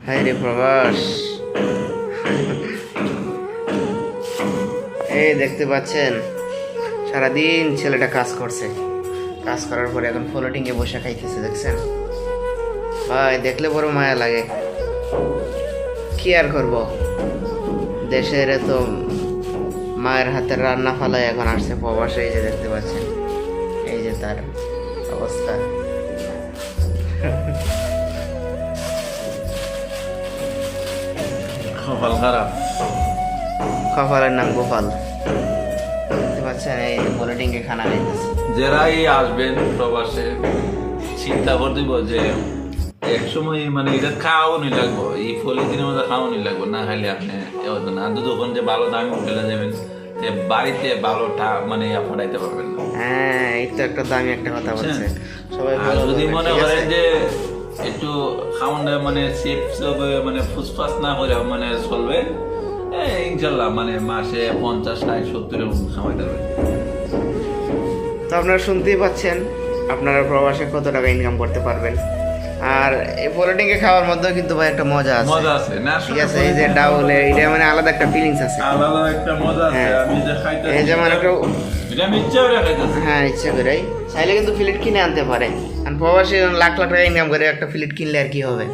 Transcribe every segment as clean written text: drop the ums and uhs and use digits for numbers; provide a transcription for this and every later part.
হায় রে প্রবাস। এই দেখতে পাচ্ছেন সারাদিন ছেলেটা কাজ করছে, কাজ করার পরে এখন ফ্লোটিং এ বসে খাইতেছে, দেখছেন ভাই? দেখলে বড় মায়া লাগে। কি আর করব, দেশের তো মায়ের হাতের রান্না ফালায় এখন আসছে প্রবাসে। এই যে দেখতে পাচ্ছেন, এই যে তার অবস্থা। কপাল খারাপ, কপালের নাম গোপাল। দেখতে পাচ্ছেন এই ফ্লোটিং এ খানা খাইতেছে। যারাই আসবেন প্রবাসে চিন্তা করে দিব যে এক সময় মানে এটা খাওয়ানি লাগবো, এই ফলে দিনের মধ্যে খাওয়ানি লাগবো, না খাইলে আপনি না যখন যে ভালো দামি হোটেলে যাবেন বাড়িতে ভালোটা মানে পড়াইতে পারবেন না। হ্যাঁ, এই তো একটা দামি একটা কথা বলছে সবাই। আর যদি মনে করেন যে একটু খাওয়ানটা মানে সেফ মানে ফুসফাস না করে মানে চলবে, ইনশাল্লাহ মানে মাসে 50, 60, 70 এরকম খাওয়াইতে পারবেন। তো আপনারা শুনতেই পাচ্ছেন আপনারা প্রবাসে কত টাকা ইনকাম করতে পারবেন। আর এই ফ্লোটিং এ খাওয়ার মধ্যেও কিন্তু ভাই একটা মজা আছে। মজা আছে না? ঠিক আছে, এই যে ডাউলে এটা মানে আলাদা একটা ফিলিংস আছে, আলাদা একটা মজা আছে। হ্যাঁ। আমি যে খাইতেছি এই যেমন একটা এটা আমি ইচ্ছা করে খাইতেছি। হ্যাঁ, ইচ্ছে করে চাইলে কিন্তু ফিলেট কিনে আনতে পারে। আর প্রবাসী লাখ লাখ টাকা ইনকাম করে একটা ফিলেট কিনলে আর কি হবে।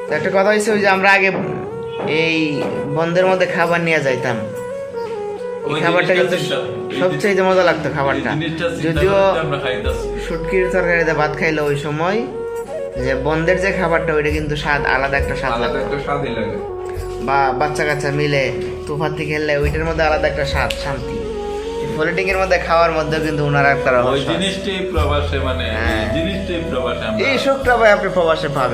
তো একটা কথা হচ্ছে ওই যে আমরা আগে এই বন্ধের মধ্যে খাবার নিয়ে যাইতাম, এই খাবারটা কিন্তু সবচেয়ে মজা লাগতো খাবারটা। যদিও শুটকির তরকারিতে ভাত খাইলে ওই সময় যে বন্ধের যে খাবারটা ওইটা কিন্তু স্বাদ আলাদা একটা স্বাদ লাগে, বা বাচ্চা কাচ্চা মিলে তুফাতি খেললে ওইটার মধ্যে আলাদা একটা স্বাদ, শান্তি। ফ্লোটিং এর মধ্যে খাওয়ার মধ্যে কিন্তু ওনারা একটা ওই জিনিসটাই প্রবাসে মানে হ্যাঁ। এই জিনিসটাই প্রবাসে আমরা এই সুখটা ভাই আপনি প্রবাসে পাবেন।